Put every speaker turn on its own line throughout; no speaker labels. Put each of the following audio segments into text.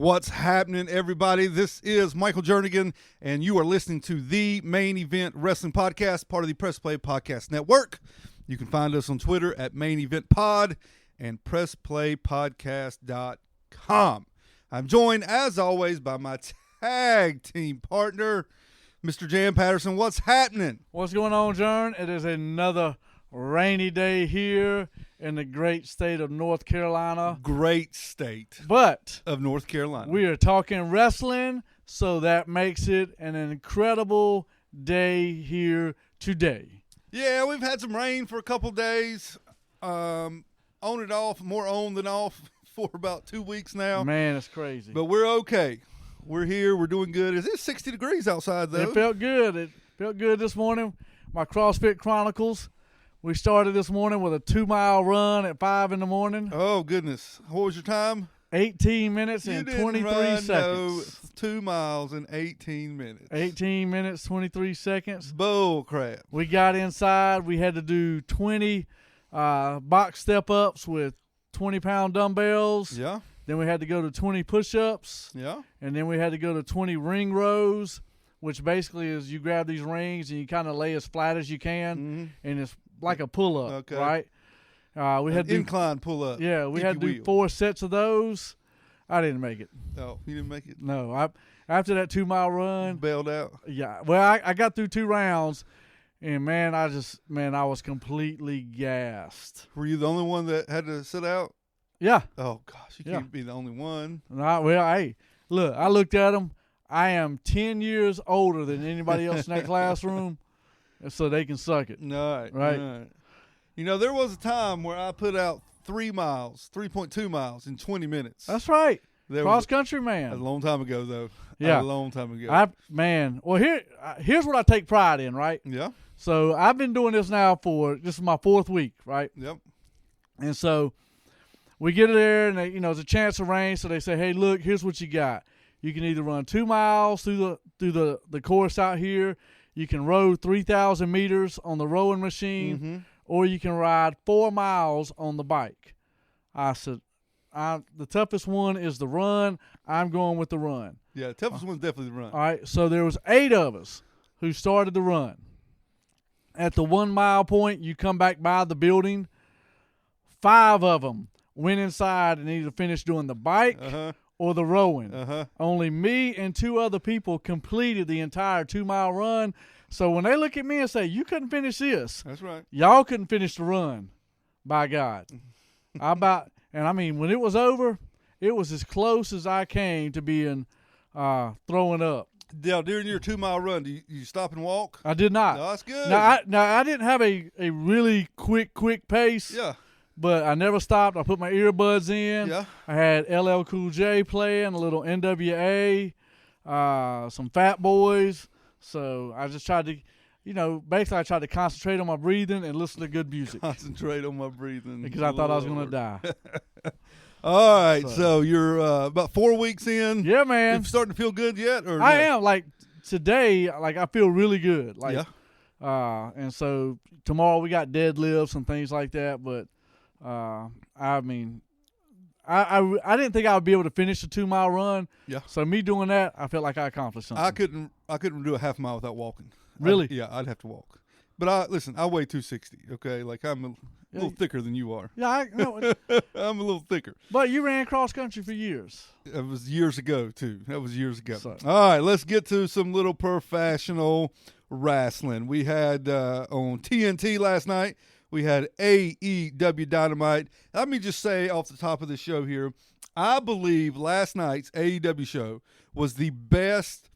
What's happening, everybody? This is Michael Jernigan, and you are listening to the Main Event Wrestling Podcast, part of the Press Play Podcast Network. You can find us on Twitter at Main Event Pod and PressPlayPodcast.com. I'm joined, as always, by my tag team partner, Mr. Jan Patterson. What's happening?
What's going on, Jern? It is another rainy day here in the great state of North Carolina.
Great state
but
of North Carolina.
We are talking wrestling, so that makes it an incredible day here today.
Yeah, we've had some rain for a couple days. On and off, more on than off for about 2 weeks now.
Man, it's crazy.
But we're okay. We're here. We're doing good. Is it 60 degrees outside, though?
It felt good. It felt good this morning. My CrossFit Chronicles. We started this morning with a 2-mile run at 5 in the morning.
Oh, goodness. What was your time?
18 minutes and 23 seconds.
No, 2 miles in 18 minutes.
18 minutes, 23 seconds.
Bull crap.
We got inside. We had to do 20 box step-ups with 20-pound dumbbells.
Yeah.
Then we had to go to 20 push-ups.
Yeah.
And then we had to go to 20 ring rows, which basically is you grab these rings and you kind of lay as flat as you can, and it's like a pull-up, right? We had
incline pull-up.
Yeah, we had to do 4 sets of those. I didn't make it.
Oh, you didn't make it?
No. After that 2-mile run.
Bailed out?
Yeah. Well, I got through 2 rounds, and, man, I was completely gassed.
Were you the only one that had to sit out?
Yeah.
Oh, gosh, you can't be the only one.
Well, hey, look, I looked at them. I am 10 years older than anybody else in that classroom, so they can suck it. Right. You know, there was a time where I put out 3.2 miles in 20 minutes. That's right. Cross-country man.
A long time ago, though.
Yeah.
A long time ago.
Well, here's what I take pride in, right?
Yeah.
So I've been doing this now this is my 4th week, right?
Yep.
And so we get there, and it's a chance of rain, so they say, hey, look, here's what you got. You can either run 2 miles through the course out here. You can row 3,000 meters on the rowing machine, or you can ride 4 miles on the bike. I said, the toughest one is the run. I'm going with the run.
Yeah, the toughest one's definitely the run.
All right, so there was 8 of us who started the run. At the 1 mile point, you come back by the building. 5 of them went inside and either finished doing the bike or the rowing. Only me and 2 other people completed the entire 2-mile run. So when they look at me and say, you couldn't finish this.
That's right.
Y'all couldn't finish the run, by God. When it was over, it was as close as I came to being throwing up.
Now, during your 2-mile run, do you stop and walk?
I did not.
No, that's good.
Now I didn't have a really quick pace.
Yeah.
But I never stopped. I put my earbuds in.
Yeah.
I had LL Cool J playing, a little NWA, some Fat Boys. So I just tried to, basically I tried to concentrate on my breathing and listen to good music.
Concentrate on my breathing.
Because I thought I was going to die.
All right. So you're about 4 weeks in.
Yeah, man.
You starting to feel good yet? Or
I am. Like today, I feel really good.
Yeah.
And so tomorrow we got deadlifts and things like that. But I didn't think I would be able to finish the 2-mile run.
Yeah.
So me doing that, I felt like I accomplished something.
I couldn't do a half mile without walking.
Really?
I'd have to walk. But I weigh 260. Okay, like I'm a little thicker than you are.
Yeah, I know.
I'm a little thicker.
But you ran cross country for years.
That was years ago too. So. All right, let's get to some little professional wrestling. We had on TNT last night. We had AEW Dynamite. Let me just say off the top of the show here, I believe last night's AEW show was the best,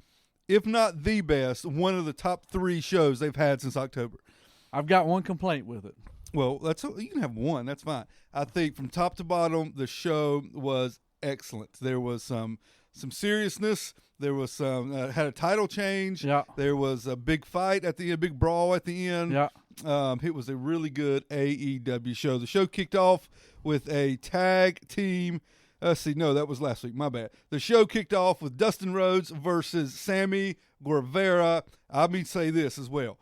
if not the best, one of the top 3 shows they've had since October.
I've got one complaint with it.
Well, you can have one. That's fine. I think from top to bottom, the show was excellent. There was some seriousness. There was some had a title change.
Yeah.
There was a big fight at the end, big brawl at the end.
Yeah.
It was a really good AEW show. The show kicked off with a tag team. That was last week. My bad. The show kicked off with Dustin Rhodes versus Sammy Guevara. I mean, say this as well.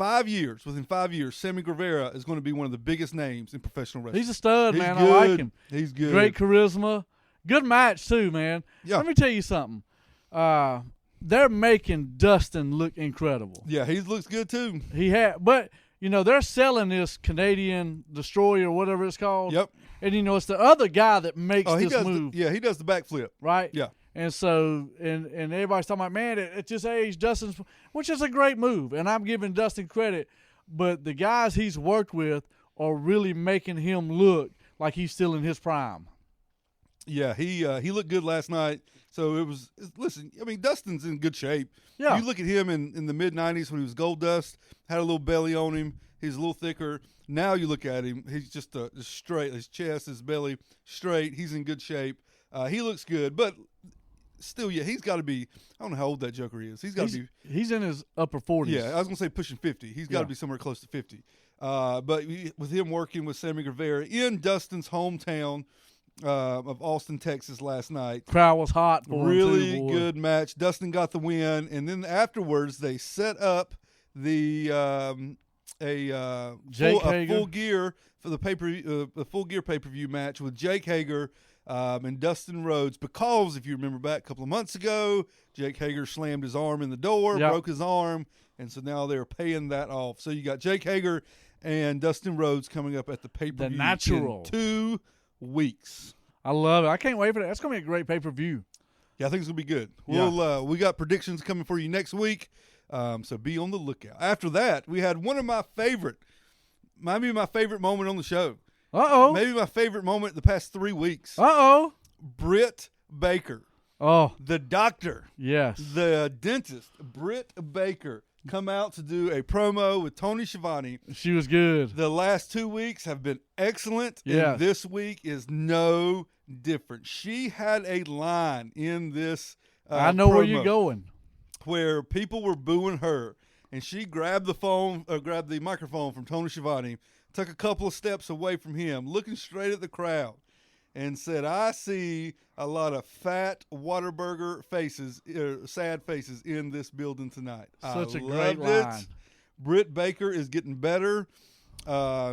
Within 5 years, Sammy Guevara is going to be one of the biggest names in professional wrestling.
He's a stud, man.
Good.
I like him.
He's good.
Great charisma. Good match too, man.
Yeah.
Let me tell you something. They're making Dustin look incredible.
Yeah, he looks good too.
But they're selling this Canadian Destroyer, whatever it's called.
Yep.
And it's the other guy that makes this move.
He does the backflip.
Right.
Yeah.
And so, and everybody's talking about, man, it just aged Dustin's, which is a great move, and I'm giving Dustin credit. But the guys he's worked with are really making him look like he's still in his prime.
Yeah, he looked good last night. So listen, I mean, Dustin's in good shape.
Yeah.
You look at him in the mid-'90s when he was Gold Dust, had a little belly on him. He's a little thicker. Now you look at him, he's just straight, his chest, his belly, straight. He's in good shape. He looks good, but still, yeah, he's got to be, I don't know how old that Joker is. He's
He's in his upper 40s.
Yeah, I was going to say pushing 50. He's got to be somewhere close to 50. But with him working with Sammy Guevara in Dustin's hometown of Austin, Texas last night.
Crowd was hot for
really
him too, boy.
Good match. Dustin got the win, and then afterwards they set up the Full Gear for the Full Gear pay-per-view match with Jake Hager and Dustin Rhodes, because if you remember back a couple of months ago, Jake Hager slammed his arm in the door, broke his arm, and so now they're paying that off. So you got Jake Hager and Dustin Rhodes coming up at the pay-per-view
the natural.
in 2 weeks.
I love it. I can't wait for that. That's going to be a great pay-per-view.
Yeah, I think it's going to be good. We got predictions coming for you next week, so be on the lookout. After that, we had one of my favorite moment on the show.
Uh-oh.
Maybe my favorite moment the past 3 weeks.
Uh-oh.
Britt Baker.
Oh.
The doctor.
Yes.
The dentist, Britt Baker, come out to do a promo with Tony Schiavone.
She was good.
The last 2 weeks have been excellent,
yes.
and this week is no different. She had a line in this
I know
promo
where you're going.
Where people were booing her, and she grabbed the microphone from Tony Schiavone, took a couple of steps away from him, looking straight at the crowd, and said, I see a lot of fat Whataburger faces, sad faces in this building tonight.
Such a
loved
great line.
Britt Baker is getting better.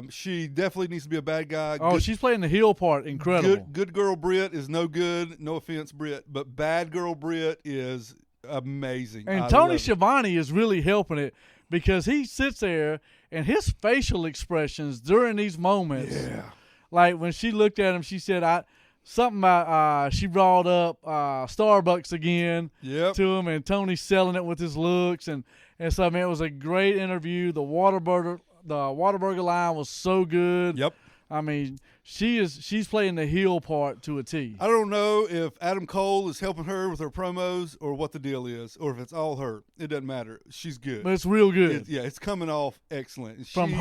She definitely needs to be a bad guy.
Oh, she's playing the heel part incredible.
Good girl Britt is no good. No offense, Britt. But bad girl Britt is amazing.
And Tony Schiavone is really helping it, because he sits there and his facial expressions during these moments.
Yeah.
Like when she looked at him, she said, something about she brought up Starbucks again to him, and Tony's selling it with his looks, and so I mean, it was a great interview. The Whataburger line was so good.
Yep.
I mean, she's playing the heel part to a T.
I don't know if Adam Cole is helping her with her promos or what the deal is, or if it's all her. It doesn't matter. She's good.
But it's real good.
It's coming off excellent.
From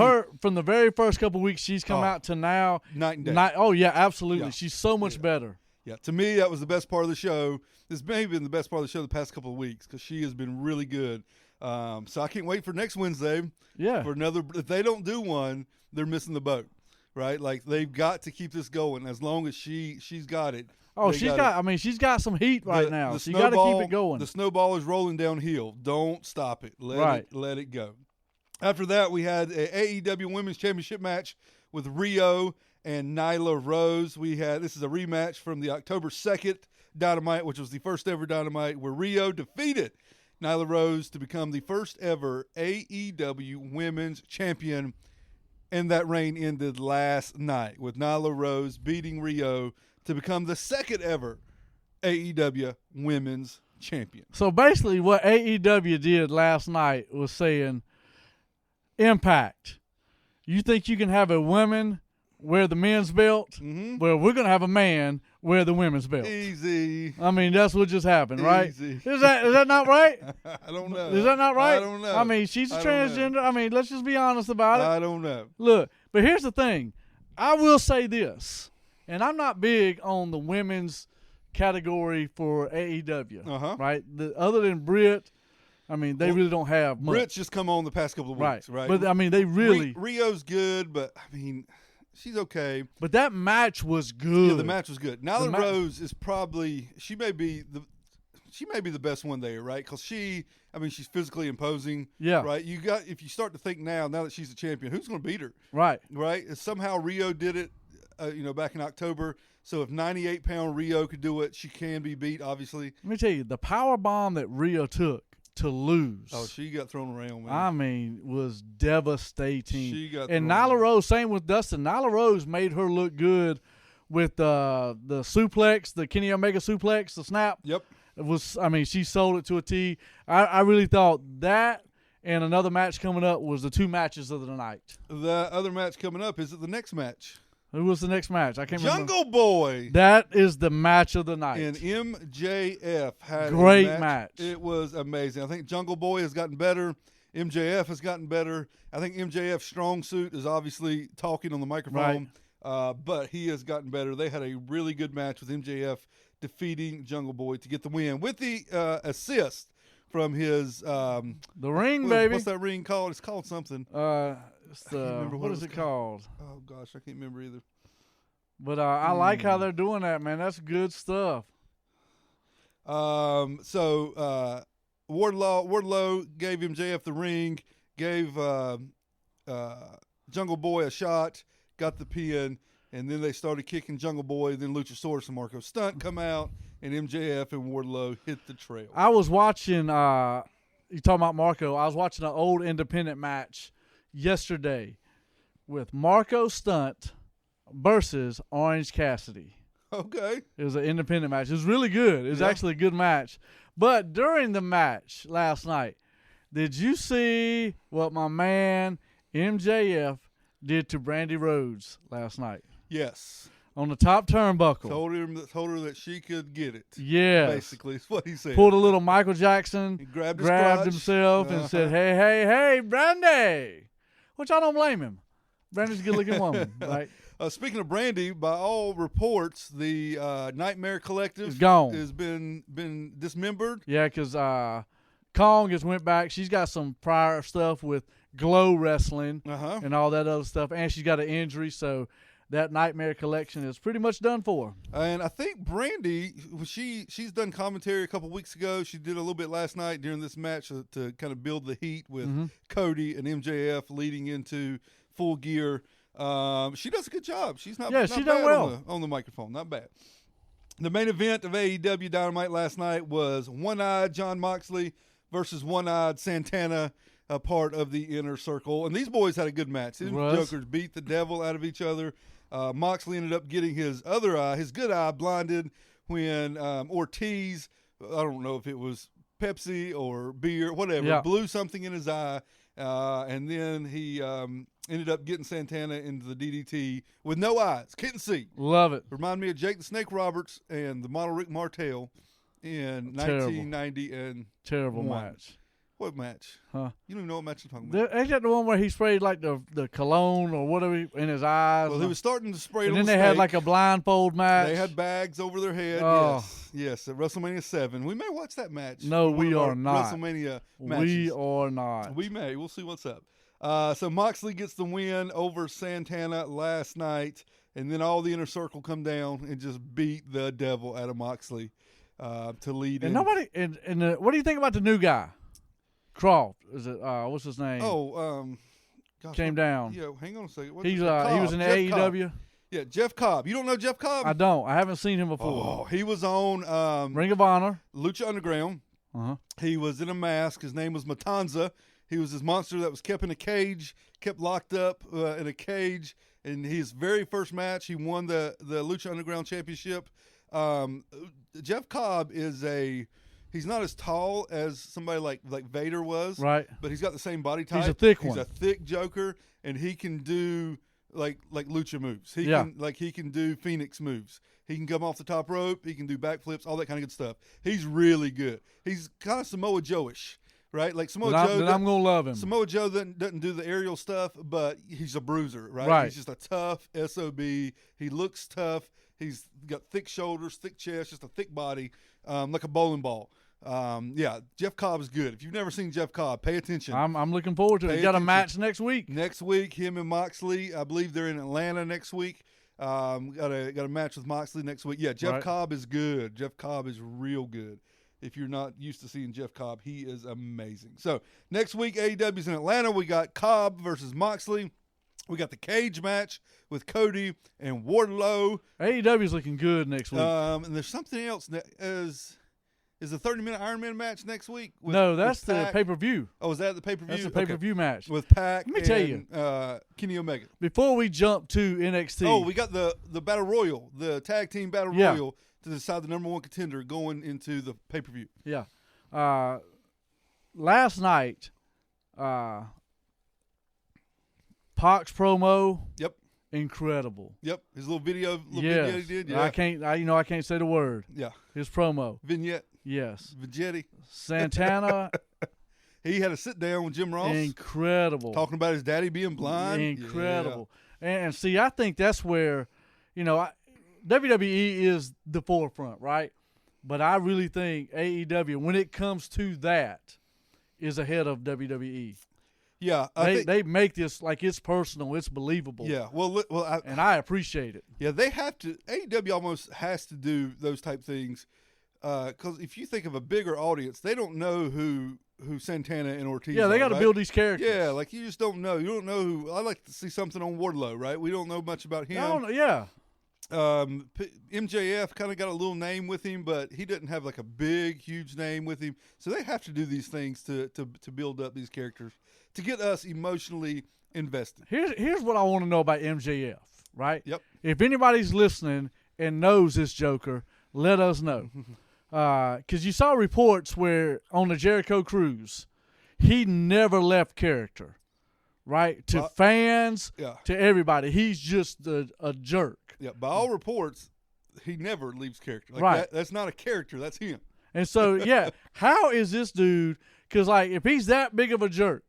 the very first couple weeks she's come out to now.
Night and day.
Oh, yeah, absolutely.
Yeah.
She's so much better.
Yeah, to me, that was the best part of the show. This may have been the best part of the show the past couple of weeks, because she has been really good. So I can't wait for next Wednesday.
Yeah.
For another. If they don't do one, they're missing the boat. Right, like they've got to keep this going as long as she's got it.
Oh, she's got some heat right now. So you got to keep it going.
The snowball is rolling downhill. Don't stop it. Let it go. After that, we had an AEW Women's Championship match with Rio and Nyla Rose. This is a rematch from the October 2nd Dynamite, which was the first ever Dynamite, where Rio defeated Nyla Rose to become the first ever AEW Women's Champion. And that reign ended last night with Nyla Rose beating Rio to become the second ever AEW Women's Champion.
So basically what AEW did last night was saying, Impact, you think you can have a woman wear the men's belt?
Mm-hmm.
Well, we're going to have a man wear the women's belt.
Easy.
I mean, that's what just happened, right?
Easy.
Is that not right?
I don't know.
Is that not right?
I don't know.
I mean, she's a transgender. I mean, let's just be honest about it.
I don't know.
Look, but here's the thing. I will say this, and I'm not big on the women's category for AEW, right? Other than Britt, I mean, they really don't have much.
Britt's just come on the past couple of weeks, right?
But, I mean, they really
Rio's good, but, I mean, she's okay.
But that match was good.
Yeah, the match was good. Nyla Rose is probably – she may be the best one there, right? Because she's physically imposing, right? If you start to think now that she's a champion, who's going to beat her?
Right.
Right? Somehow Rio did it. back in October. So if 98-pound Rio could do it, she can be beat, obviously.
Let me tell you, the power bomb that Rio took to lose.
Oh, she got thrown around, man.
I mean, was devastating.
She got
and
thrown
Nyla Rose, same with Dustin. Nyla Rose made her look good with the suplex, the Kenny Omega suplex, the snap.
Yep.
She sold it to a T. I really thought that and another match coming up was the two matches of the night.
The other match coming up, is it the next match?
Who was the next match? I can't remember.
Jungle Boy.
That is the match of the night.
And MJF had
great
a
match.
It was amazing. I think Jungle Boy has gotten better. MJF has gotten better. I think MJF's strong suit is obviously talking on the microphone, but he has gotten better. They had a really good match with MJF defeating Jungle Boy to get the win with the assist from his
the ring, baby.
What's that ring called? It's called something.
What is it called?
Oh gosh, I can't remember either.
But I like how they're doing that, man. That's good stuff.
So Wardlow gave MJF the ring, gave Jungle Boy a shot, got the pin, and then they started kicking Jungle Boy. Then Luchasaurus and Marco Stunt come out, and MJF and Wardlow hit the trail.
I was watching. You talking about Marco? I was watching an old independent match yesterday with Marco Stunt versus Orange Cassidy.
Okay.
It was an independent match. It was really good. It was actually a good match. But during the match last night, did you see what my man MJF did to Brandy Rhodes last night?
Yes.
On the top turnbuckle.
Told her that she could get it.
Yeah.
Basically, is what he said.
Pulled a little Michael Jackson.
He grabbed
himself and said, hey, Brandy. Which I don't blame him. Brandy's a good-looking woman, right?
Speaking of Brandy, by all reports, the Nightmare Collective
is gone.
Has been dismembered.
Yeah, because Kong just went back. She's got some prior stuff with Glow Wrestling and all that other stuff, and she's got an injury, so that Nightmare Collection is pretty much done for her.
And I think Brandy, she's done commentary a couple weeks ago. She did a little bit last night during this match to kind of build the heat with Cody and MJF leading into Full Gear. She does a good job. She's not
she done
bad
well
on the microphone. Not bad. The main event of AEW Dynamite last night was One-Eyed John Moxley versus One-Eyed Santana, a part of the Inner Circle. And these boys had a good match. These jokers beat the devil out of each other. Moxley ended up getting his other eye, his good eye, blinded when Ortiz, I don't know if it was Pepsi or beer, whatever, blew something in his eye. And then he ended up getting Santana into the DDT with no eyes. Couldn't see.
Love it.
Remind me of Jake the Snake Roberts and the model Rick Martel in 1990 and
terrible match.
What match?
Huh?
You don't even know what match I'm talking about.
Ain't that the one where he sprayed like the cologne or whatever in his eyes?
Well, he was starting to spray it on
and
the
then they
snake.
had like a blindfold match.
They had bags over their head.
Oh.
Yes, at WrestleMania 7. We may watch that match.
No, we are not.
WrestleMania matches.
We are not.
We may. We'll see what's up. So Moxley gets the win over Santana last night, and then all the Inner Circle come down and just beat the devil out of Moxley to lead.
And nobody. And what do you think about the new guy? Croft, is it? What's his name?
Gosh,
came down.
Yeah, hang on a second.
He was in the AEW.
Yeah, Jeff Cobb. You don't know Jeff Cobb?
I don't. I haven't seen him before.
Oh, he was on
Ring of Honor,
Lucha Underground. He was in a mask. His name was Matanza. He was this monster that was kept in a cage, kept locked up in a cage. In his very first match, he won the Lucha Underground Championship. Jeff Cobb is he's not as tall as somebody like Vader was,
right?
But he's got the same body type.
He's a thick one.
He's a thick joker, and he can do like lucha moves. He can do Phoenix moves. He can come off the top rope. He can do backflips, all that kind of good stuff. He's really good. He's kind of Samoa Joe-ish, right? Like Samoa Joe.
Then I'm gonna love him.
Samoa Joe doesn't do the aerial stuff, but he's a bruiser, right?
Right.
He's just a tough SOB. He looks tough. He's got thick shoulders, thick chest, just a thick body, like a bowling ball. Jeff Cobb is good. If you've never seen Jeff Cobb, pay attention.
I'm looking forward to it. He's got a match next week.
Next week, him and Moxley. I believe they're in Atlanta next week. Got a match with Moxley next week. Yeah, Jeff Cobb is good. Jeff Cobb is real good. If you're not used to seeing Jeff Cobb, he is amazing. So next week, AEW's in Atlanta. We got Cobb versus Moxley. We got the cage match with Cody and Wardlow.
AEW's looking good next week.
And there's something else. Is the 30-minute Iron Man match next week?
No, that's the pay-per-view.
Oh, is that the pay-per-view?
That's the pay-per-view match.
With Pac
Let me tell you,
Kenny Omega.
Before we jump to NXT.
Oh, we got the Battle Royal, the Tag Team Battle Royal to decide the number one contender going into the pay-per-view.
Yeah. Last night, Pac's promo.
Yep.
Incredible.
Yep. His little video he did. Yeah.
I can't say the word.
Yeah.
His promo.
Vignette.
Yes.
Vignetti.
Santana.
He had a sit down with Jim Ross.
Incredible.
Talking about his daddy being blind.
Incredible. Yeah. And see, I think that's where, WWE is the forefront, right? But I really think AEW, when it comes to that, is ahead of WWE.
Yeah,
they make this like it's personal, it's believable.
Yeah, and
I appreciate it.
Yeah, they have to. AEW almost has to do those type things because if you think of a bigger audience, they don't know who Santana and Ortiz.
Yeah, they got to build these characters.
Yeah, like you just don't know. You don't know who. I like to see something on Wardlow, right? We don't know much about him.
Yeah.
MJF kind of got a little name with him, but he didn't have like a big, huge name with him. So they have to do these things to build up these characters to get us emotionally invested.
Here's what I want to know about MJF, right?
Yep.
If anybody's listening and knows this Joker, let us know. Because you saw reports where on the Jericho cruise, he never left character, right? To fans, to everybody. He's just a jerk.
Yeah, by all reports, he never leaves character. Like
right.
That's not a character. That's him.
And so, yeah, how is this dude? Because, like, if he's that big of a jerk,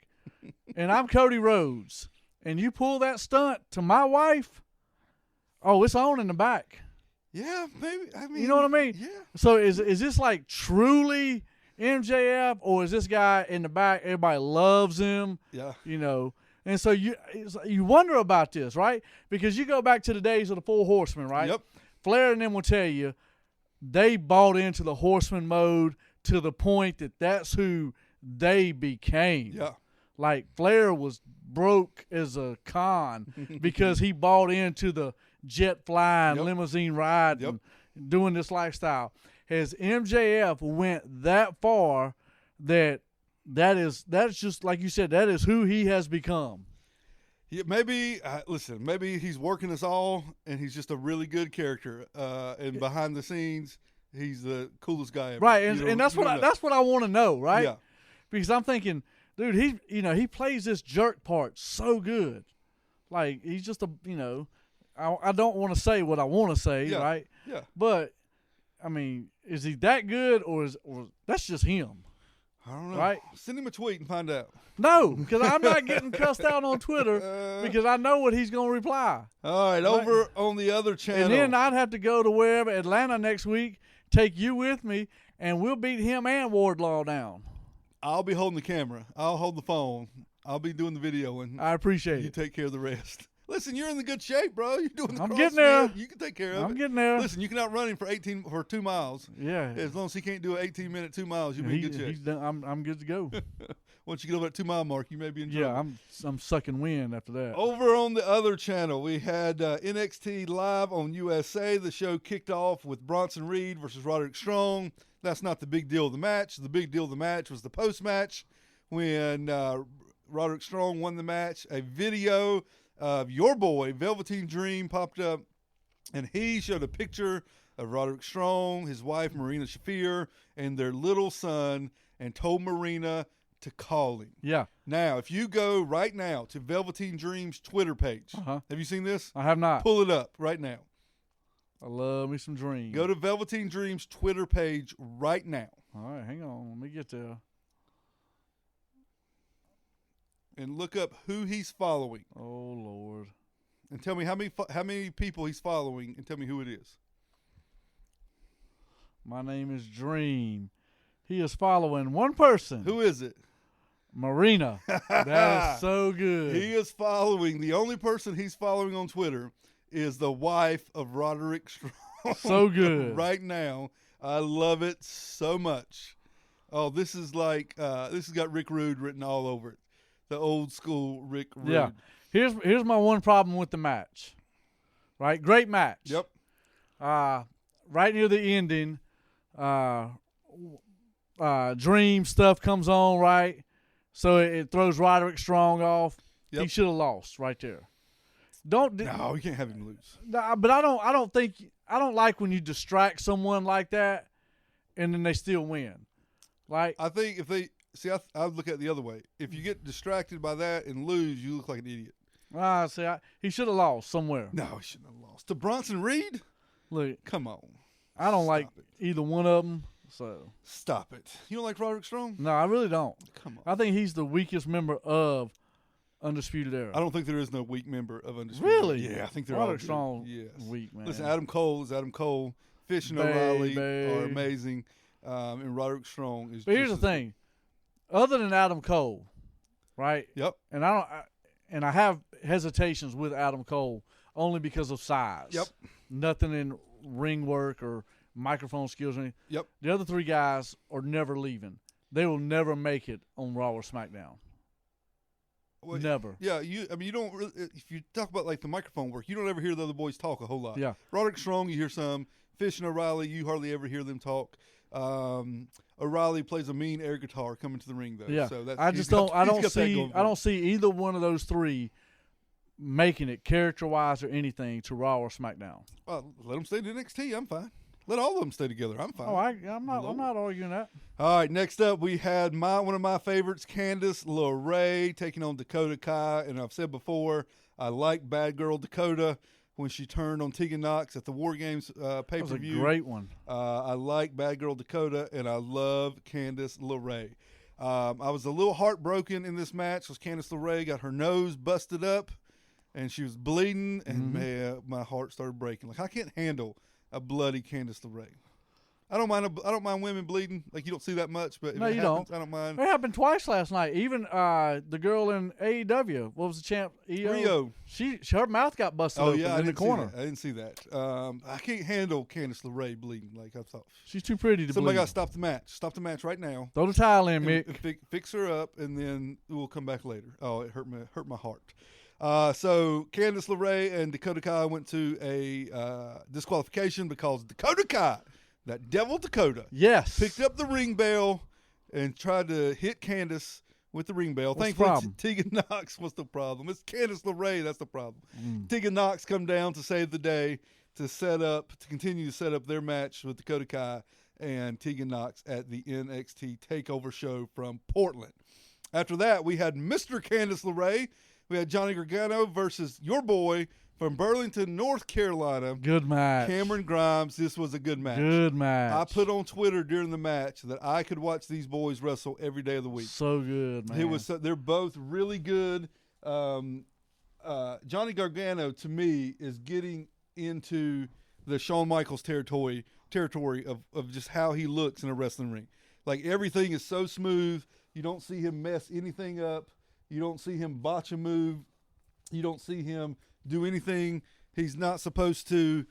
and I'm Cody Rhodes, and you pull that stunt to my wife, oh, it's on in the back.
Yeah, maybe. I mean,
you know what I mean?
Yeah.
So is this like truly MJF, or is this guy in the back? Everybody loves him.
Yeah.
And so you wonder about this, right? Because you go back to the days of the Four Horsemen, right?
Yep.
Flair and them will tell you they bought into the Horseman mode to the point that that's who they became.
Yeah.
Like Flair was broke as a con because he bought into the jet flying, limousine ride, and doing this lifestyle. Has MJF went that far that's just like you said, that is who he has become.
Yeah, maybe maybe he's working us all, and he's just a really good character. And behind the scenes, he's the coolest guy ever.
Right, and that's what I want to know, right?
Yeah,
because I'm thinking, dude, he plays this jerk part so good. Like he's just I don't want to say what I want to say, right?
Yeah.
But I mean, is he that good, or that's just him?
I don't know.
Right?
Send him a tweet and find out.
No, because I'm not getting cussed out on Twitter because I know what he's going to reply.
All right, over on the other channel.
And then I'd have to go to wherever, Atlanta next week, take you with me, and we'll beat him and Wardlow down.
I'll be holding the camera. I'll hold the phone. I'll be doing the video, and
I appreciate
you
it.
take care of the rest. Listen, you're in the good shape, bro. You're doing the
I'm
CrossFit.
getting there.
You can take care of it.
I'm getting there.
Listen, you can outrun him for 2 miles.
Yeah.
As long as he can't do an 18-minute 2 miles, you'll be in good shape.
He's done, I'm good to go.
Once you get over that 2 mile mark, you may be in trouble.
Yeah, I'm sucking wind after that.
Over on the other channel, we had NXT Live on USA. The show kicked off with Bronson Reed versus Roderick Strong. That's not the big deal of the match. The big deal of the match was the post-match when Roderick Strong won the match. A video of your boy, Velveteen Dream, popped up, and he showed a picture of Roderick Strong, his wife, Marina Shafir, and their little son, and told Marina to call him.
Yeah.
Now, if you go right now to Velveteen Dream's Twitter page, have you seen this?
I have not.
Pull it up right now.
I love me some Dream.
Go to Velveteen Dream's Twitter page right now.
All right, hang on. Let me get there.
And look up who he's following.
Oh, Lord.
And tell me how many people he's following, and tell me who it is.
My name is Dream. He is following one person.
Who is it?
Marina. That is so good.
He is following, the only person he's following on Twitter is the wife of Roderick Strong.
So good.
Right now. I love it so much. Oh, this is like, this has got Rick Rude written all over it. The old school Rick Rude.
Yeah. Here's my one problem with the match. Right, great match.
Yep.
Right near the ending, Dream stuff comes on, right? So it throws Roderick Strong off.
Yep.
He should have lost right there.
No, you can't have him lose.
Nah, but I don't like when you distract someone like that, and then they still win. Like
I think if they see, I look at it the other way. If you get distracted by that and lose, you look like an idiot.
He should have lost somewhere.
No, he shouldn't have lost to Bronson Reed.
Look,
come on.
I don't like either one of them. So
stop it. You don't like Roderick Strong?
No, I really don't.
Come on.
I think he's the weakest member of Undisputed Era.
I don't think there is no weak member of Undisputed
Really?
Era. Yeah, I think they're
Roderick
all
Strong.
Yes.
Weak, man.
Listen, Adam Cole is Adam Cole. Fish and O'Reilly are amazing, and Roderick Strong is.
But here's the thing: other than Adam Cole, right?
Yep.
And I have hesitations with Adam Cole only because of size.
Yep.
Nothing in ring work or microphone skills or anything.
Yep.
The other three guys are never leaving. They will never make it on Raw or SmackDown. Well, never.
Yeah, you don't really, if you talk about like the microphone work, you don't ever hear the other boys talk a whole lot.
Yeah.
Roderick Strong, you hear some. Fish and O'Reilly, you hardly ever hear them talk. O'Reilly plays a mean air guitar coming to the ring though.
Yeah.
So that's,
I don't see either one of those three making it character-wise or anything to Raw or SmackDown.
Well, let them stay to NXT. I'm fine. Let all of them stay together. I'm fine.
Oh, I'm not arguing that.
All right, next up we had one of my favorites, Candice LeRae, taking on Dakota Kai. And I've said before, I like Bad Girl Dakota when she turned on Tegan Nox at the War Games pay-per-view.
That was a great one.
I like Bad Girl Dakota, and I love Candice LeRae. I was a little heartbroken in this match because Candice LeRae got her nose busted up, and she was bleeding, and man, my heart started breaking. Like, I can't handle a bloody Candice LeRae. I don't mind women bleeding. Like, you don't see that much, but if
no,
it
you
happens,
don't.
I don't mind.
It happened twice last night. Even the girl in AEW, what was the champ?
Rio.
Her mouth got busted open in the corner.
I didn't see that. I can't handle Candice LeRae bleeding. Like I thought,
she's too pretty to bleed.
Somebody got to stop the match. Stop the match right now.
Throw the towel in, Mick.
Fix her up, and then we'll come back later. Oh, it hurt my heart. So Candice LeRae and Dakota Kai went to a disqualification because Dakota Kai, that devil Dakota,
yes,
picked up the ring bell and tried to hit Candice with the ring bell.
What's
Thankfully, Tegan Nox was the problem. It's Candice LeRae that's the problem. Tegan Nox come down to save the day, to continue to set up their match with Dakota Kai and Tegan Nox at the NXT TakeOver show from Portland. After that, we had Mr. Candice LeRae. We had Johnny Gargano versus your boy from Burlington, North Carolina.
Good match.
Cameron Grimes. This was a good match.
Good match.
I put on Twitter during the match that I could watch these boys wrestle every day of the week.
So good, man.
They're both really good. Johnny Gargano, to me, is getting into the Shawn Michaels territory of just how he looks in a wrestling ring. Like, everything is so smooth. You don't see him mess anything up. You don't see him botch a move. You don't see him do anything he's not supposed to.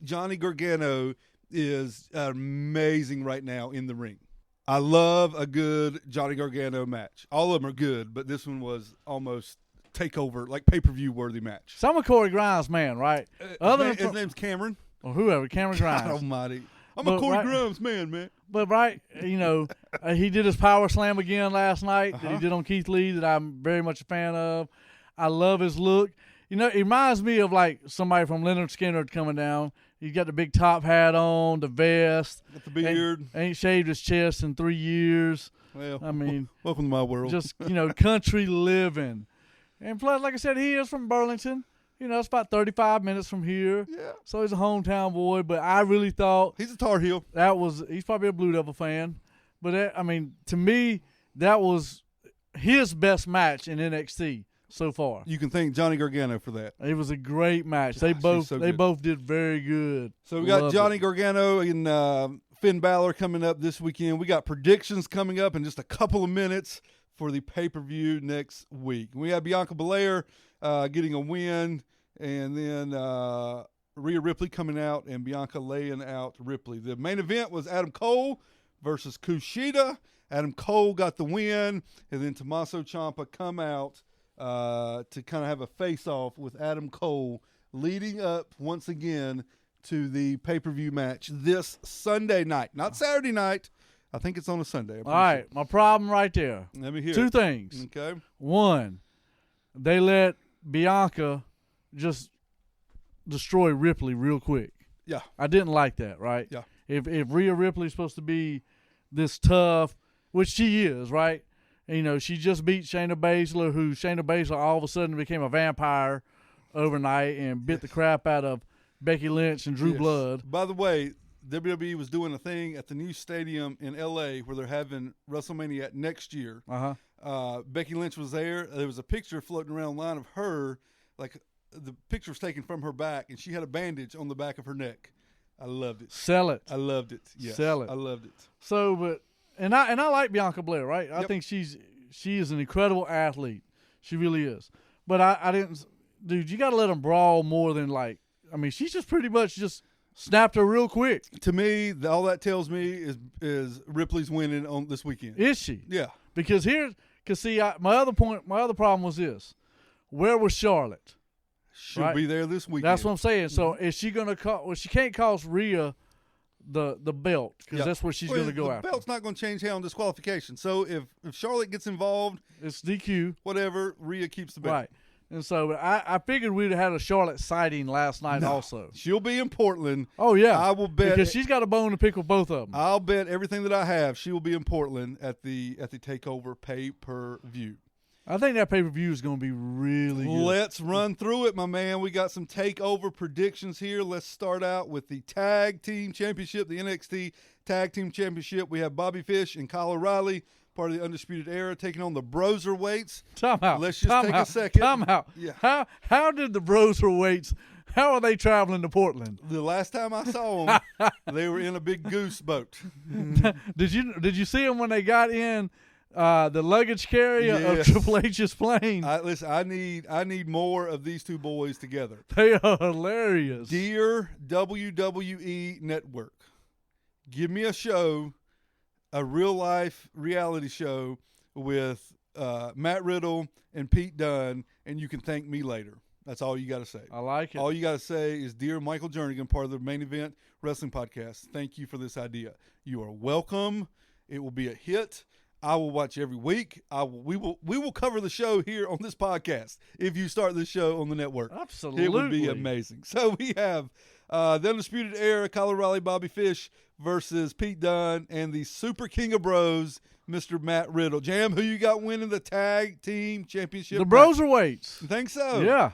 Johnny Gargano is amazing right now in the ring. I love a good Johnny Gargano match. All of them are good, but this one was almost takeover, like pay-per-view worthy match.
So I'm a Corey Grimes man, right?
His name's Cameron.
Or whoever, Cameron Grimes.
God almighty. I'm a Corey Grimes man.
But, he did his power slam again last night that he did on Keith Lee that I'm very much a fan of. I love his look. It reminds me of, like, somebody from Leonard Skinner coming down. He's got the big top hat on, the vest.
Got the beard.
Ain't shaved his chest in 3 years.
Well,
I mean.
Welcome to my world.
Just, country living. And plus, like I said, he is from Burlington. It's about 35 minutes from here.
Yeah.
So he's a hometown boy. But I really thought.
He's a Tar Heel.
He's probably a Blue Devil fan. But, to me, that was his best match in NXT so far.
You can thank Johnny Gargano for that.
It was a great match. They both did very good.
So we got Johnny Gargano and Finn Balor coming up this weekend. We got predictions coming up in just a couple of minutes for the pay-per-view next week. We have Bianca Belair getting a win, and then Rhea Ripley coming out and Bianca laying out Ripley. The main event was Adam Cole versus Kushida. Adam Cole got the win, and then Tommaso Ciampa come out to kind of have a face-off with Adam Cole leading up once again to the pay-per-view match this Sunday night. Not Saturday night. I think it's on a Sunday.
All right, my problem right there.
Let me hear
Two
it.
things.
Okay.
One, they let Bianca just destroy Ripley real quick.
Yeah.
I didn't like that, right?
Yeah.
If Rhea Ripley's supposed to be this tough, which she is, right? And, she just beat Shayna Baszler, who Shayna Baszler all of a sudden became a vampire overnight and bit the crap out of Becky Lynch and Drew Blood.
By the way, WWE was doing a thing at the new stadium in L.A. where they're having WrestleMania next year. Becky Lynch was there. There was a picture floating around online of her, like the picture was taken from her back, and she had a bandage on the back of her neck. I loved it.
Sell it.
I loved it. Yes.
Sell it.
I loved it.
So, but and I like Bianca Belair, right? I think she is an incredible athlete. She really is. But I didn't, dude. You got to let them brawl more than she's just pretty much just snapped her real quick.
To me, all that tells me is Ripley's winning on this weekend.
Is she?
Yeah.
Because my other problem was this: where was Charlotte?
She'll be there this weekend.
That's what I'm saying. So is she going to call? Well, she can't cost Rhea the belt because that's where she's going to go after.
The belt's not going to change on disqualification. So if Charlotte gets involved,
it's DQ.
Whatever, Rhea keeps the belt.
Right. And so I figured we'd have had a Charlotte sighting last night also.
She'll be in Portland.
Oh, yeah.
I will bet.
Because she's got a bone to pick with both of them.
I'll bet everything that I have she will be in Portland at the TakeOver pay-per-view.
I think that pay-per-view is going to be really good.
Let's run through it, my man. We got some TakeOver predictions here. Let's start out with the Tag Team Championship, the NXT Tag Team Championship. We have Bobby Fish and Kyle O'Reilly, part of the Undisputed Era, taking on the Broserweights.
Time out.
Let's just take a second.
Time out.
Yeah.
How did the Broserweights, how are they traveling to Portland?
The last time I saw them, they were in a big goose boat.
Did you see them when they got in the luggage carrier of Triple H's plane?
Listen, I need more of these two boys together.
They are hilarious.
Dear WWE Network, give me a show, a real-life reality show with Matt Riddle and Pete Dunne, and you can thank me later. That's all you got to say.
I like it.
All you got to say is, Dear Michael Jernigan, part of the Main Event Wrestling Podcast, thank you for this idea. You are welcome. It will be a hit. I will watch every week. We will cover the show here on this podcast if you start this show on the network.
Absolutely.
It would be amazing. So we have the Undisputed Era, Kyle O'Reilly, Bobby Fish versus Pete Dunne, and the Super King of Bros, Mr. Matt Riddle. Jam, who you got winning the Tag Team Championship?
The Broserweights.
You think so?
Yeah.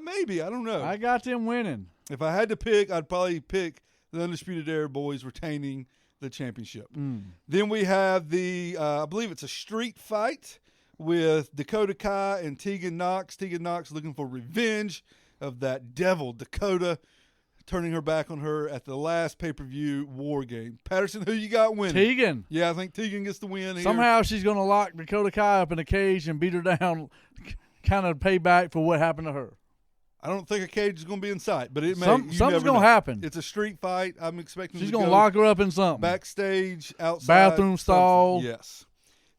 Maybe. I don't know.
I got them winning.
If I had to pick, I'd probably pick the Undisputed Era boys retaining the championship. Then we have the, I believe it's a street fight with Dakota Kai and Tegan Nox. Tegan Nox looking for revenge of that devil, Dakota, turning her back on her at the last pay-per-view War Game. Patterson, who you got winning?
Tegan.
Yeah, I think Tegan gets the win here.
Somehow she's going to lock Dakota Kai up in a cage and beat her down, kind of pay back for what happened to her.
I don't think a cage is going to be in sight, but it may.
Something's going to happen.
It's a street fight. I'm expecting
she's going to lock her up in something.
Backstage, outside.
Bathroom stall.
Yes.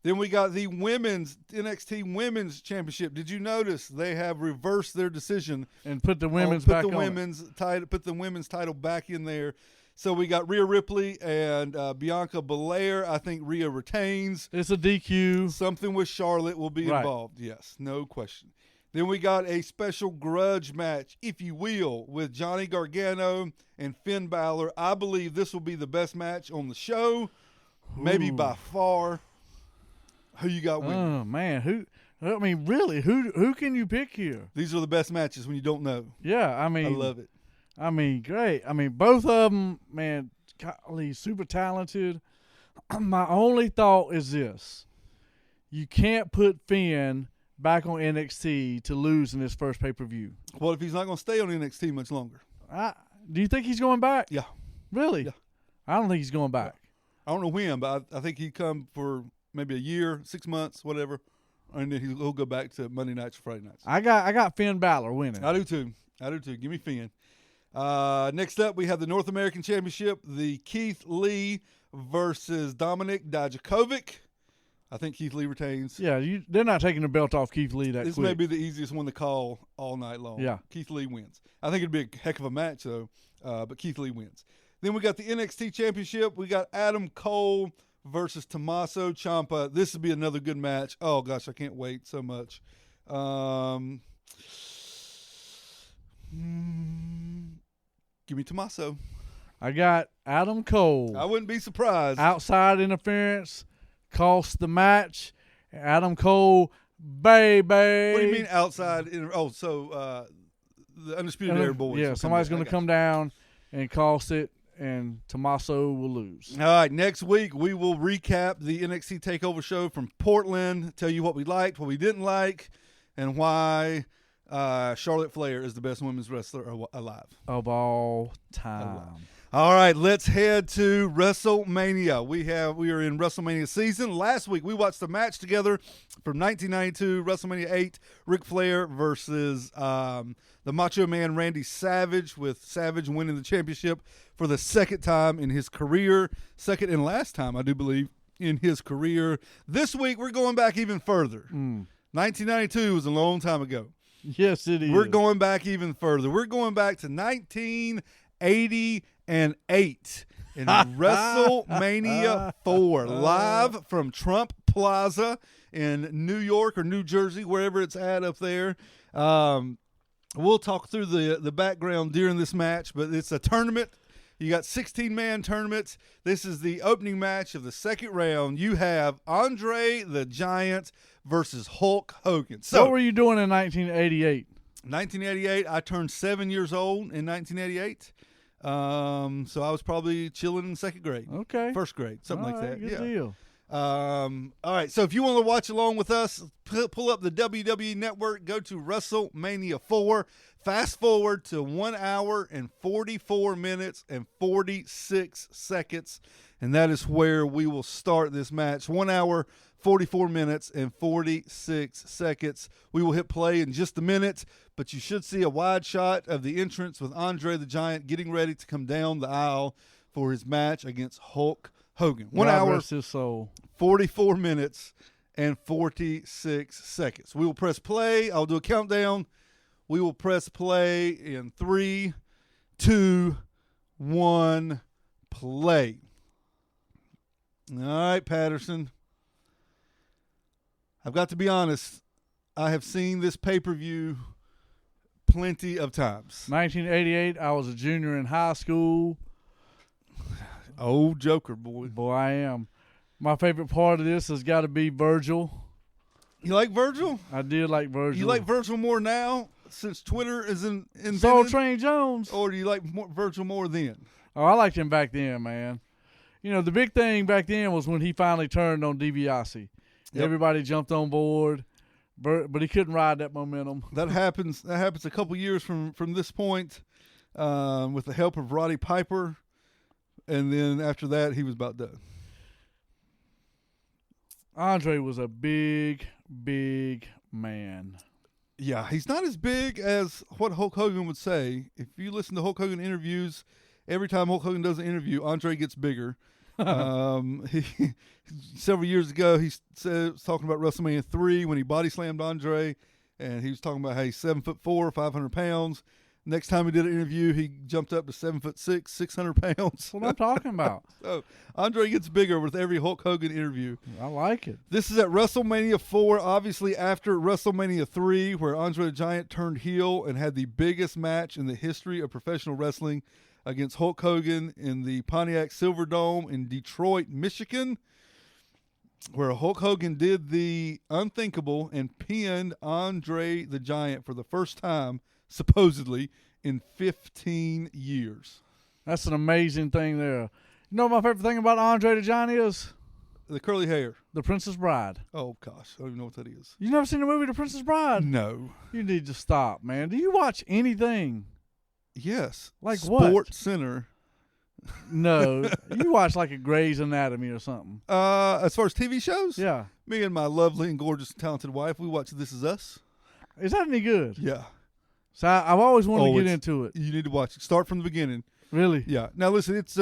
Then we got the NXT Women's Championship. Did you notice they have reversed their decision
and put the women's back on?
Put the women's title back in there. So we got Rhea Ripley and Bianca Belair. I think Rhea retains.
It's a DQ.
Something with Charlotte will be involved. Yes, no question. Then we got a special grudge match, if you will, with Johnny Gargano and Finn Balor. I believe this will be the best match on the show, maybe by far. Who you got winning?
Oh, man. Who can you pick here?
These are the best matches when you don't know.
Yeah, I
love it.
Great. Both of them, man, golly, super talented. My only thought is this. You can't put Finn back on NXT to lose in his first pay-per-view.
Well, if he's not going to stay on NXT much longer.
Do you think he's going back?
Yeah.
Really?
Yeah.
I don't think he's going back.
I don't know when, but I think he'd come for maybe a year, 6 months, whatever, and then he'll go back to Monday nights, Friday nights.
I got Finn Balor winning.
I do too. Give me Finn. Next up, we have the North American Championship, the Keith Lee versus Dominik Dijakovic. I think Keith Lee retains.
Yeah, they're not taking the belt off Keith Lee that
This
quick.
may be the easiest one to call all night long.
Yeah.
Keith Lee wins. I think it'd be a heck of a match, though, but Keith Lee wins. Then we got the NXT Championship. We got Adam Cole versus Tommaso Ciampa. This would be another good match. Oh, gosh, I can't wait so much. Give me Tommaso.
I got Adam Cole.
I wouldn't be surprised.
Outside interference cost the match. Adam Cole, baby.
What do you mean outside? The Undisputed Era Boys.
Yeah, somebody's going to come down and cost it, and Tommaso will lose.
All right, next week we will recap the NXT TakeOver show from Portland, tell you what we liked, what we didn't like, and why Charlotte Flair is the best women's wrestler alive.
Of all time.
All right, let's head to WrestleMania. We are in WrestleMania season. Last week we watched a match together from 1992, WrestleMania 8, Ric Flair versus the Macho Man Randy Savage, with Savage winning the championship for the second time in his career, second and last time, I do believe, in his career. This week we're going back even further. 1992 was a long time ago.
Yes, it is.
We're going back even further. We're going back to 1988 in WrestleMania 4, live from Trump Plaza in New York or New Jersey, wherever it's at up there. We'll talk through the background during this match, but it's a tournament. You got 16-man tournaments. This is the opening match of the second round. You have Andre the Giant versus Hulk Hogan. So,
what were you doing in 1988?
1988, I turned 7 years old in 1988. So I was probably chilling in second grade.
Okay.
First grade, something
All
like
right,
that.
Good deal.
All right, so if you want to watch along with us, pull up the WWE Network, go to WrestleMania 4, fast forward to 1 hour and 44 minutes and 46 seconds, and that is where we will start this match. 1 hour, 44 minutes and 46 seconds. We will hit play in just a minute, but you should see a wide shot of the entrance with Andre the Giant getting ready to come down the aisle for his match against Hulk Hogan. 1 hour,
rest his soul.
44 minutes and 46 seconds. We will press play. I'll do a countdown. We will press play in 3, 2, 1, play. All right, Patterson. I've got to be honest. I have seen this pay-per-view plenty of times.
1988, I was a junior in high school.
Old Joker, boy.
Boy, I am. My favorite part of this has got to be Virgil.
You like Virgil?
I did like Virgil.
You like Virgil more now since Twitter is in
Soul Train Jones.
Or do you like Virgil more then?
Oh, I liked him back then, man. You know, the big thing back then was when he finally turned on DiBiase. Yep. Everybody jumped on board, but he couldn't ride that momentum.
That happens a couple years from this point with the help of Roddy Piper. And then after that, he was about done.
Andre was a big, big man.
Yeah, he's not as big as what Hulk Hogan would say. If you listen to Hulk Hogan interviews, every time Hulk Hogan does an interview, Andre gets bigger. Several years ago, he was talking about WrestleMania 3 when he body slammed Andre, and he was talking about how he's 7'4", 500 pounds. Next time he did an interview, he jumped up to 7'6", 600 pounds.
That's what I'm talking about.
So Andre gets bigger with every Hulk Hogan interview.
I like it.
This is at WrestleMania 4, obviously after WrestleMania 3, where Andre the Giant turned heel and had the biggest match in the history of professional wrestling against Hulk Hogan in the Pontiac Silverdome in Detroit, Michigan, where Hulk Hogan did the unthinkable and pinned Andre the Giant for the first time, supposedly, in 15 years.
That's an amazing thing there. You know what my favorite thing about Andre the Giant is?
The curly hair.
The Princess Bride.
Oh, gosh. I don't even know what that is.
You never seen the movie The Princess Bride?
No.
You need to stop, man. Do you watch anything?
Yes.
Like what?
Sports Center.
No. You watch like a Grey's Anatomy or something.
As far as TV shows?
Yeah.
Me and my lovely and gorgeous and talented wife, we watch This Is Us.
Is that any good?
Yeah.
So I've always wanted to get into it.
You need to watch it. Start from the beginning.
Really?
Yeah. Now listen, it's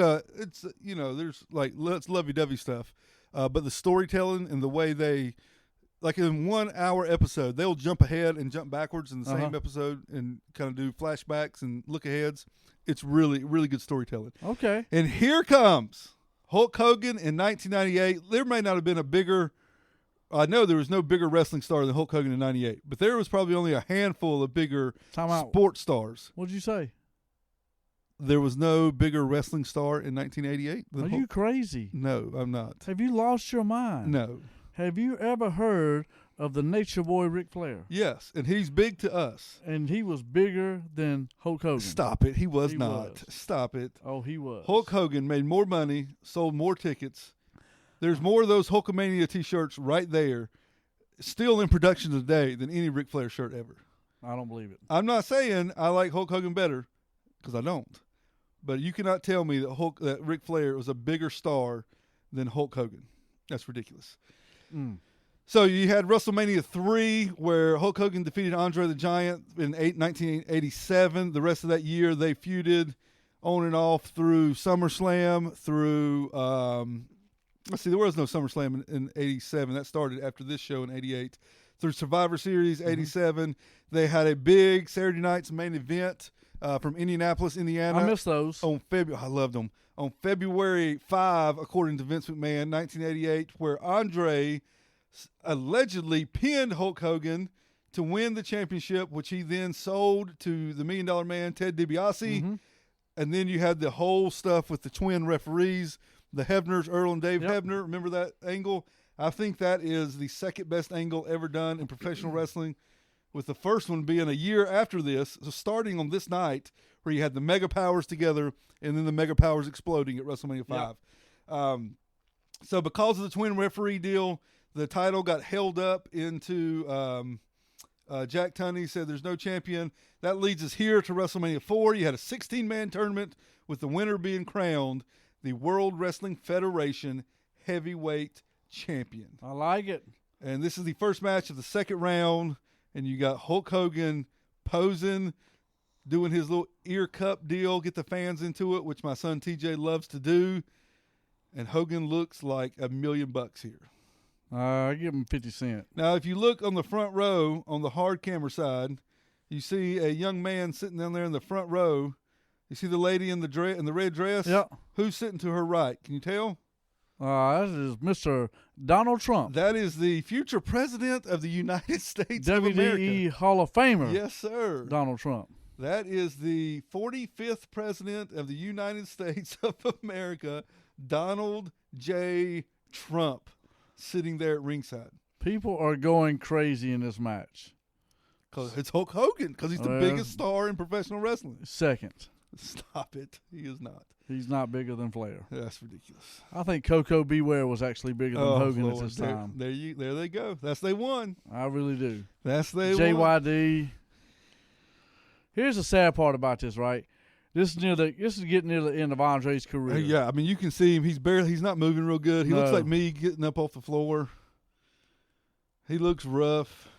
you know, there's like let's lovey-dovey stuff. but the storytelling and the way they, like in 1 hour episode, they'll jump ahead and jump backwards in the same episode and kind of do flashbacks and look aheads. It's really, really good storytelling.
Okay.
And here comes Hulk Hogan in 1998. There may not have been a bigger, I know there was no bigger wrestling star than Hulk Hogan in 98, but there was probably only a handful of bigger sports stars.
What'd you say?
There was no bigger wrestling star in 1988 than
Are
Hulk.
you crazy?
No, I'm not.
Have you lost your mind?
No.
Have you ever heard of the Nature Boy Ric Flair?
Yes, and he's big to us.
And he was bigger than Hulk Hogan.
Stop it. He was
He
not.
was.
Stop it.
Oh, he was.
Hulk Hogan made more money, sold more tickets. There's more of those Hulkamania T-shirts right there, still in production today, than any Ric Flair shirt ever.
I don't believe it.
I'm not saying I like Hulk Hogan better, because I don't. But you cannot tell me that Ric Flair was a bigger star than Hulk Hogan. That's ridiculous. So you had WrestleMania 3, where Hulk Hogan defeated Andre the Giant in 1987. The rest of that year, they feuded on and off through SummerSlam, through let's see, there was no SummerSlam in 87. That started after this show in 88. Through Survivor Series, 87. They had a big Saturday night's main event from Indianapolis, Indiana.
I miss those.
I loved them. On February 5, according to Vince McMahon, 1988, where Andre allegedly pinned Hulk Hogan to win the championship, which he then sold to the $1 Million Man, Ted DiBiase. And then you had the whole stuff with the twin referees, the Hebners, Earl and Dave Hebner. Remember that angle? I think that is the second best angle ever done in professional wrestling, with the first one being a year after this, so starting on this night, where you had the Mega Powers together and then the Mega Powers exploding at WrestleMania 5. So because of the twin referee deal, the title got held up into Jack Tunney said there's no champion. That leads us here to WrestleMania 4. You had a 16-man tournament with the winner being crowned the World Wrestling Federation heavyweight champion.
I like it.
And this is the first match of the second round, and you got Hulk Hogan posing, doing his little ear cup deal, get the fans into it, which my son TJ loves to do. And Hogan looks like $1 million here.
I give him 50 cents.
Now, if you look on the front row, on the hard camera side, you see a young man sitting down there in the front row. You see the lady in the red dress?
Yep.
Who's sitting to her right? Can you tell?
That is Mr. Donald Trump.
That is the future president of the United States of America.
WWE Hall of Famer.
Yes, sir.
Donald Trump.
That is the 45th president of the United States of America, Donald J. Trump, sitting there at ringside.
People are going crazy in this match.
Because it's Hulk Hogan, because he's the biggest star in professional wrestling.
Second.
Stop it. He is not.
He's not bigger than Flair.
That's ridiculous.
I think Coco Beware was actually bigger than Hogan
Lord,
at this time.
There they go. That's they won.
I really do.
That's they won.
JYD. Here's the sad part about this, right? This is getting near the end of Andre's career.
Yeah, I mean, you can see him. He's not moving real good. He looks like me getting up off the floor. He looks rough.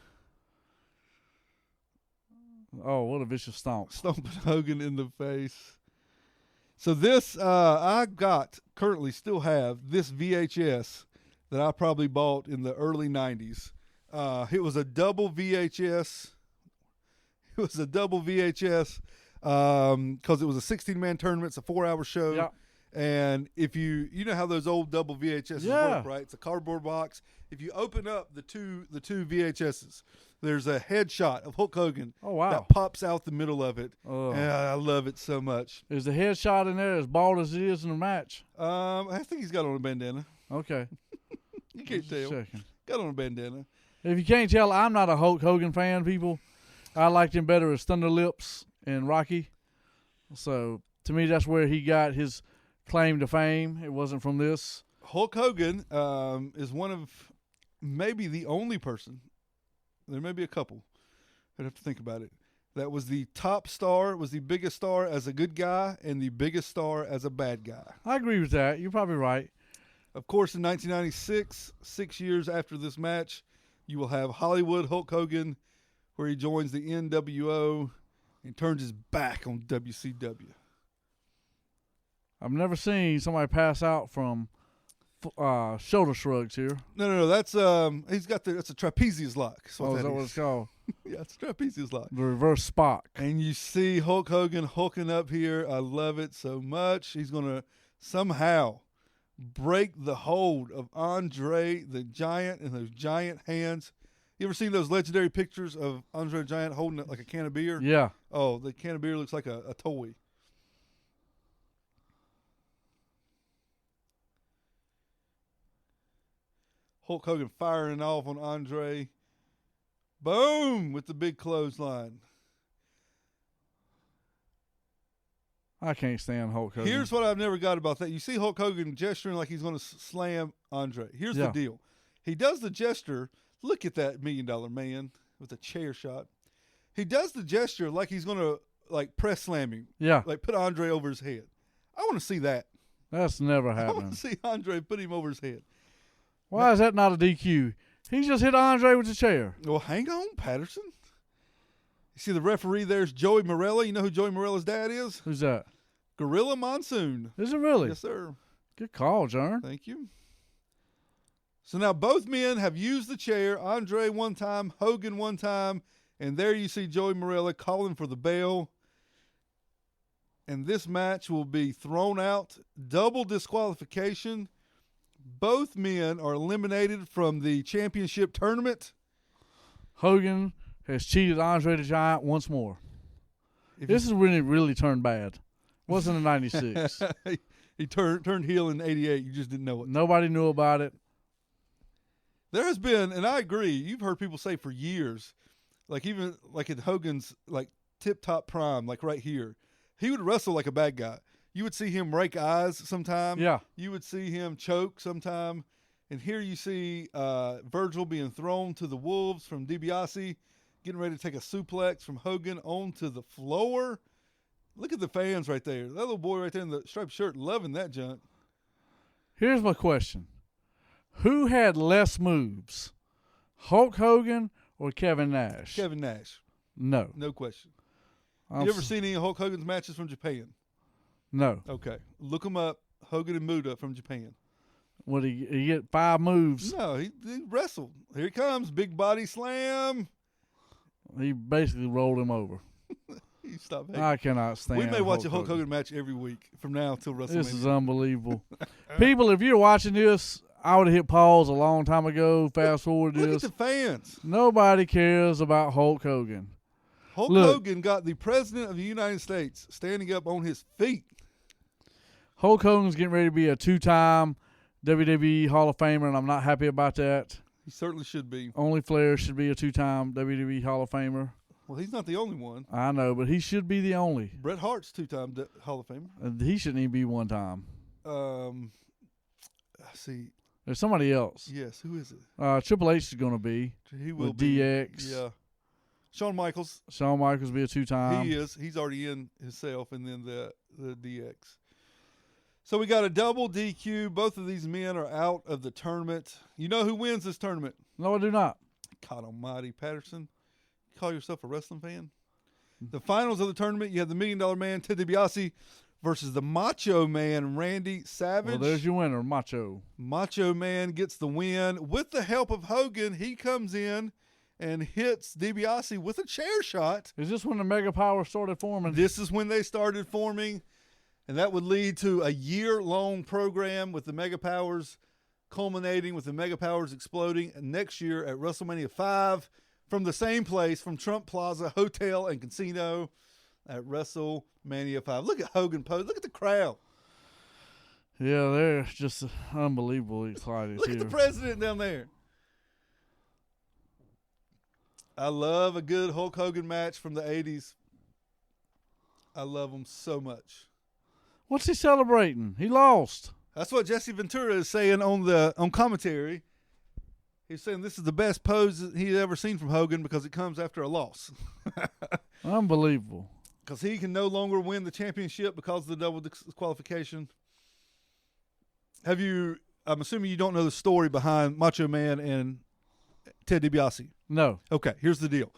Oh, what a vicious stomp.
Stomping Hogan in the face. So this, I currently still have this VHS that I probably bought in the early 90s. It was a double VHS. Because it was a 16-man tournament. It's a 4-hour show.
Yeah.
And if you know how those old double VHSs work, right? It's a cardboard box. If you open up the two VHSs, there's a headshot of Hulk Hogan.
Oh, wow.
That pops out the middle of it.
Oh.
And I love it so much.
Is the headshot in there as bald as it is in the match?
I think he's got on a bandana.
Okay.
You can't tell. Got on a bandana.
If you can't tell, I'm not a Hulk Hogan fan, people. I liked him better as Thunder Lips and Rocky. So, to me, that's where he got his claim to fame. It wasn't from this.
Hulk Hogan is one of maybe the only person, there may be a couple, I'd have to think about it, that was the top star, was the biggest star as a good guy and the biggest star as a bad guy.
I agree with that. You're probably right.
Of course, in 1996, 6 years after this match, you will have Hollywood Hulk Hogan, where he joins the NWO and turns his back on WCW.
I've never seen somebody pass out from shoulder shrugs here.
No. That's that's a trapezius lock. That's
is that what it's called?
Yeah, it's a trapezius lock.
The reverse Spock.
And you see Hulk Hogan hulking up here. I love it so much. He's gonna somehow break the hold of Andre the Giant and those giant hands. You ever seen those legendary pictures of Andre the Giant holding it like a can of beer?
Yeah.
Oh, the can of beer looks like a toy. Hulk Hogan firing off on Andre. Boom! With the big clothesline.
I can't stand Hulk Hogan.
Here's what I've never got about that. You see Hulk Hogan gesturing like he's going to slam Andre. Here's the deal. He does the gesture. Look at that $1 Million Man with a chair shot. He does the gesture like he's going to like press slam him.
Yeah.
Like put Andre over his head. I want to see that.
That's never
I want
happening.
to see Andre put him over his head.
Why is that not a DQ? He just hit Andre with the chair.
Well, hang on, Patterson. You see the referee there's Joey Morella. You know who Joey Morella's dad is?
Who's that?
Gorilla Monsoon.
Is it really?
Yes, sir.
Good call, John.
Thank you. So now both men have used the chair. Andre one time, Hogan one time, and there you see Joey Morella calling for the bell. And this match will be thrown out. Double disqualification. Both men are eliminated from the championship tournament.
Hogan has cheated Andre the Giant once more. This is when it really turned bad. Wasn't in 96.
He turned heel in 88. You just didn't know it.
Nobody knew about it.
There has been, and I agree, you've heard people say for years, like even like in Hogan's like tip-top prime, like right here, he would wrestle like a bad guy. You would see him rake eyes sometime.
Yeah.
You would see him choke sometime. And here you see Virgil being thrown to the wolves from DiBiase, getting ready to take a suplex from Hogan onto the floor. Look at the fans right there. That little boy right there in the striped shirt loving that junk.
Here's my question. Who had less moves, Hulk Hogan or Kevin Nash?
Kevin Nash.
No.
No question. You ever seen any of Hulk Hogan's matches from Japan?
No.
Okay. Look them up. Hogan and Muta from Japan.
What, he get 5 moves?
No, he wrestled. Here he comes. Big body slam.
He basically rolled him over.
Stop.
I cannot stand.
We may watch a Hulk Hogan match every week from now till WrestleMania.
This is unbelievable. People, if you're watching this, I would have hit pause a long time ago. Fast forward this.
Look at the fans.
Nobody cares about Hulk Hogan.
Hulk Hogan got the President of the United States standing up on his feet.
Hulk Hogan's getting ready to be a 2-time WWE Hall of Famer, and I'm not happy about that.
He certainly should be.
Only Flair should be a 2-time WWE Hall of Famer.
Well, he's not the only one.
I know, but he should be the only.
Bret Hart's 2-time Hall of Famer.
He shouldn't even be 1 time.
Let's see.
There's somebody else.
Yes, who is it?
Triple H is going to be.
He will
with
be.
DX.
Yeah. Shawn Michaels.
Shawn Michaels will be a 2-time.
He is. He's already in himself, and then the DX. So we got a double DQ. Both of these men are out of the tournament. You know who wins this tournament?
No, I do not.
God almighty, Patterson. You call yourself a wrestling fan? The finals of the tournament, you have the $1 Million Man, Ted DiBiase, versus the Macho Man, Randy Savage.
Well, there's your winner, Macho.
Macho Man gets the win. With the help of Hogan, he comes in and hits DiBiase with a chair shot.
Is this when the Mega Power started forming?
This is when they started forming, and that would lead to a year-long program with the Mega Powers culminating with the Mega Powers exploding next year at WrestleMania 5 from the same place, from Trump Plaza Hotel and Casino at WrestleMania 5. Look at Hogan pose. Look at the crowd.
Yeah, they're just unbelievably excited.
Look at the president down there. I love a good Hulk Hogan match from the 80s. I love them so much.
What's he celebrating? He lost.
That's what Jesse Ventura is saying on commentary. He's saying this is the best pose he's ever seen from Hogan because it comes after a loss.
Unbelievable.
Because he can no longer win the championship because of the double disqualification. I'm assuming you don't know the story behind Macho Man and Ted DiBiase.
No.
Okay, here's the deal.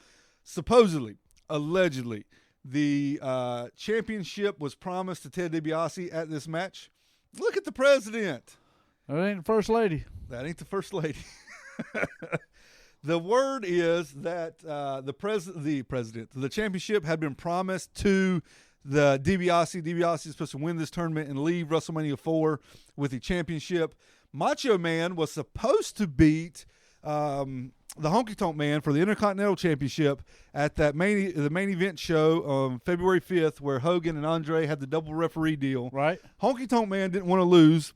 Supposedly, allegedly, the championship was promised to Ted DiBiase at this match. Look at the president.
That ain't the first lady.
That ain't the first lady. The word is that the championship had been promised to the DiBiase. DiBiase is supposed to win this tournament and leave WrestleMania 4 with the championship. Macho Man was supposed to beat the Honky Tonk Man for the Intercontinental Championship at the main event show on February 5th, where Hogan and Andre had the double referee deal.
Right.
Honky Tonk Man didn't want to lose.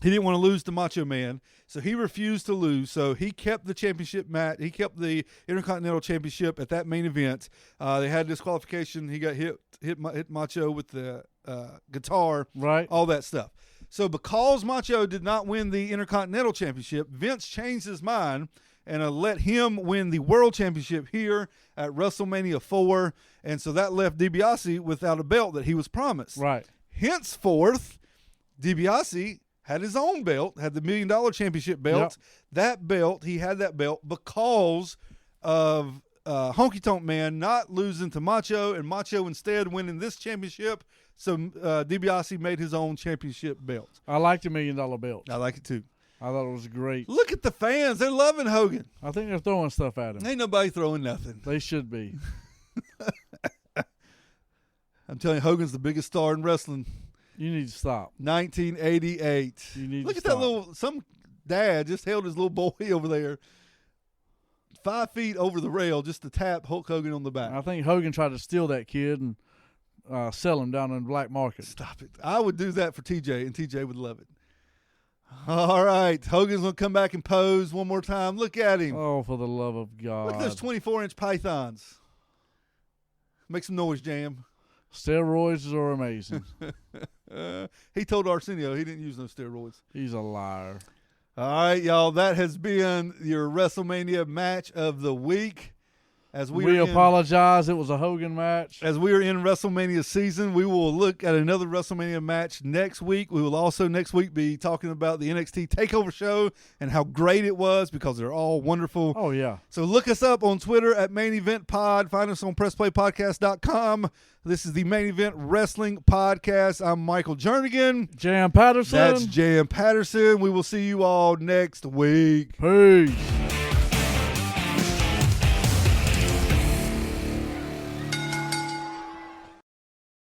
He didn't want to lose to Macho Man, so he refused to lose. So he kept the championship match. He kept the Intercontinental Championship at that main event. They had disqualification. He got hit Macho with the guitar,
right?
All that stuff. So because Macho did not win the Intercontinental Championship, Vince changed his mind and let him win the World Championship here at WrestleMania 4. And so that left DiBiase without a belt that he was promised.
Right.
Henceforth, DiBiase had his own belt, had the $1 Million Championship belt. Yep. He had that belt because of Honky Tonk Man not losing to Macho, and Macho instead winning this championship. So DiBiase made his own championship belt.
I like the $1 Million belt.
I like it too.
I thought it was great.
Look at the fans. They're loving Hogan.
I think they're throwing stuff at him.
Ain't nobody throwing nothing.
They should be.
I'm telling you, Hogan's the biggest star in wrestling.
You need to stop.
1988.
You need
Look
to
at
stop.
that little, some dad just held his little boy over there 5 feet over the rail just to tap Hulk Hogan on the back.
I think Hogan tried to steal that kid and sell him down in the black market.
Stop it. I would do that for TJ, and TJ would love it. All right. Hogan's going to come back and pose one more time. Look at him.
Oh, for the love of God.
Look at those 24-inch pythons. Make some noise, Jam.
Steroids are amazing.
He told Arsenio he didn't use no steroids.
He's a liar.
All right, y'all. That has been your WrestleMania match of the week.
We apologize. It was a Hogan match.
As we are in WrestleMania season, we will look at another WrestleMania match next week. We will also next week be talking about the NXT TakeOver show and how great it was, because they're all wonderful.
Oh, yeah.
So look us up on Twitter at Main Event Pod. Find us on PressPlayPodcast.com. This is the Main Event Wrestling Podcast. I'm Michael Jernigan.
J.M. Patterson.
That's J.M. Patterson. We will see you all next week.
Peace.